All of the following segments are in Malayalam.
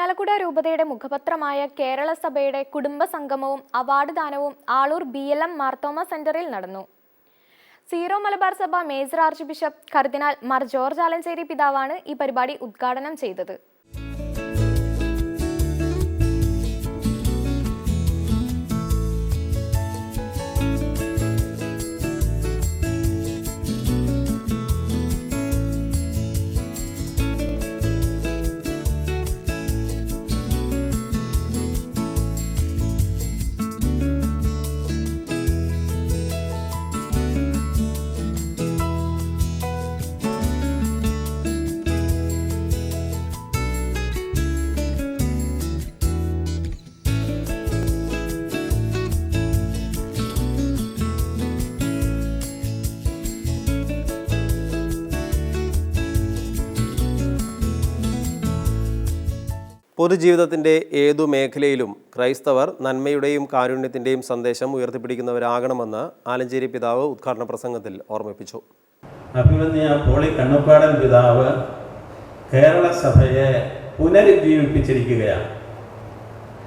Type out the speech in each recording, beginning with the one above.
ഇരിങ്ങാലക്കുട രൂപതയുടെ മുഖപത്രമായ കേരളസഭയുടെ കുടുംബ സംഗമവും അവാർഡ് ദാനവും ആളൂർ BLM മാർത്തോമ സെന്ററിൽ നടന്നു. സീറോ മലബാർ സഭ മേജർ ആർച്ച് ബിഷപ്പ് കർദിനാൾ മാർ ജോർജ് ആലഞ്ചേരി പിതാവാണ് ഈ പരിപാടി ഉദ്ഘാടനം ചെയ്തത്. പൊതുജീവിതത്തിൻ്റെ ഏതു മേഖലയിലും ക്രൈസ്തവർ നന്മയുടെയും കാരുണ്യത്തിൻ്റെയും സന്ദേശം ഉയർത്തിപ്പിടിക്കുന്നവരാകണമെന്ന് ആലഞ്ചേരി പിതാവ് ഉദ്ഘാടന പ്രസംഗത്തിൽ ഓർമ്മിപ്പിച്ചു. അഭിമന്യ പോളി കണ്ണുക്കാടൻ പിതാവ് കേരള സഭയെ പുനരുജ്ജീവിപ്പിച്ചിരിക്കുകയാണ്.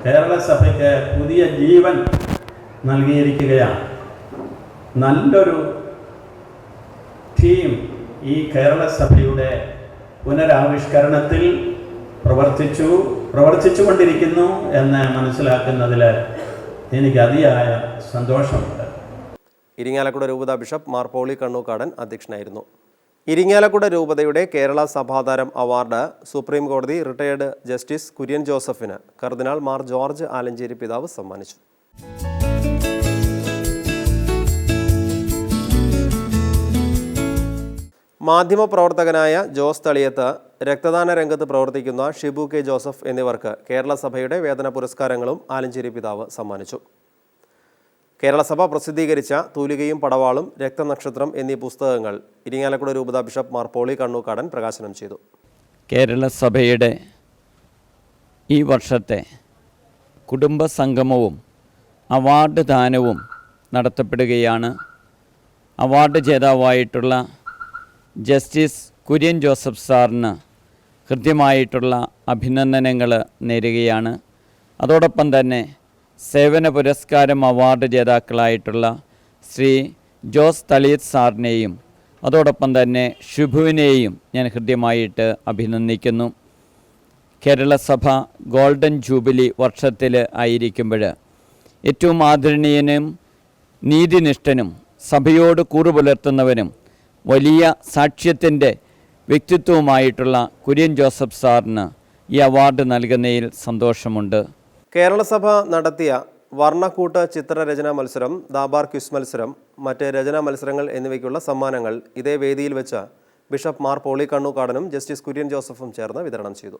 കേരള സഭയ്ക്ക് പുതിയ ജീവൻ നൽകിയിരിക്കുകയാണ്. നല്ലൊരു ടീം ഈ കേരള സഭയുടെ പുനരാവിഷ്കരണത്തിൽ പ്രവർത്തിച്ചുകൊണ്ടിരിക്കുന്നു എന്ന് മനസ്സിലാക്കുന്നതിൽ എനിക്ക് അതിയായ സന്തോഷമുണ്ട്. ഇരിങ്ങാലക്കുട രൂപത ബിഷപ്പ് മാർ പോളി കണ്ണൂക്കാടൻ അധ്യക്ഷനായിരുന്നു. ഇരിങ്ങാലക്കുട രൂപതയുടെ കേരള സഭാതാരം അവാർഡ് സുപ്രീം കോടതി റിട്ടയേർഡ് ജസ്റ്റിസ് കുര്യൻ ജോസഫിന് കർദിനാൾ മാർ ജോർജ് ആലഞ്ചേരി പിതാവ് സമ്മാനിച്ചു. മാധ്യമപ്രവർത്തകനായ ജോസ് തളിയത്ത്, രക്തദാന രംഗത്ത് പ്രവർത്തിക്കുന്ന ഷിബു കെ ജോസഫ് എന്നിവർക്ക് കേരള സഭയുടെ വേതന പുരസ്കാരങ്ങളും ആലഞ്ചേരി പിതാവ് സമ്മാനിച്ചു. കേരള സഭ പ്രസിദ്ധീകരിച്ച തൂലികയും പടവാളും, രക്തനക്ഷത്രം എന്നീ പുസ്തകങ്ങൾ ഇരിങ്ങാലക്കുട രൂപത ബിഷപ്പ് മാർ പോളി കണ്ണൂക്കാടൻ പ്രകാശനം ചെയ്തു. കേരള സഭയുടെ ഈ വർഷത്തെ കുടുംബ സംഗമവും അവാർഡ് ദാനവും നടത്തപ്പെടുകയാണ്. അവാർഡ് ജേതാവായിട്ടുള്ള ജസ്റ്റിസ് കുര്യൻ ജോസഫ് സാറിന് കൃത്യമായിട്ടുള്ള അഭിനന്ദനങ്ങൾ നേരുകയാണ്. അതോടൊപ്പം തന്നെ സേവന പുരസ്കാരം അവാർഡ് ജേതാക്കളായിട്ടുള്ള ശ്രീ ജോസ് തളിയത്ത് സാറിനെയും അതോടൊപ്പം തന്നെ ഷിബുവിനെയും ഞാൻ ഹൃദ്യമായിട്ട് അഭിനന്ദിക്കുന്നു. കേരള സഭ ഗോൾഡൻ ജൂബിലി വർഷത്തിൽ ആയിരിക്കുമ്പോൾ ഏറ്റവും ആദരണീയനും നീതിനിഷ്ഠനും സഭയോട് കൂറുപുലർത്തുന്നവനും വലിയ സാക്ഷ്യത്തിൻ്റെ വ്യക്തിത്വവുമായിട്ടുള്ള കുര്യൻ ജോസഫ് സാറിന് ഈ അവാർഡ് നൽകുന്നതിൽ സന്തോഷമുണ്ട്. കേരള സഭ നടത്തിയ വർണ്ണക്കൂട്ട് ചിത്രരചനാ മത്സരം, ദാബാർ ക്വിസ് മത്സരം, മറ്റ് രചനാ മത്സരങ്ങൾ എന്നിവയ്ക്കുള്ള സമ്മാനങ്ങൾ ഇതേ വേദിയിൽ വെച്ച് ബിഷപ്പ് മാർ പോളി കണ്ണൂക്കാടനും ജസ്റ്റിസ് കുര്യൻ ജോസഫും ചേർന്ന് വിതരണം ചെയ്തു.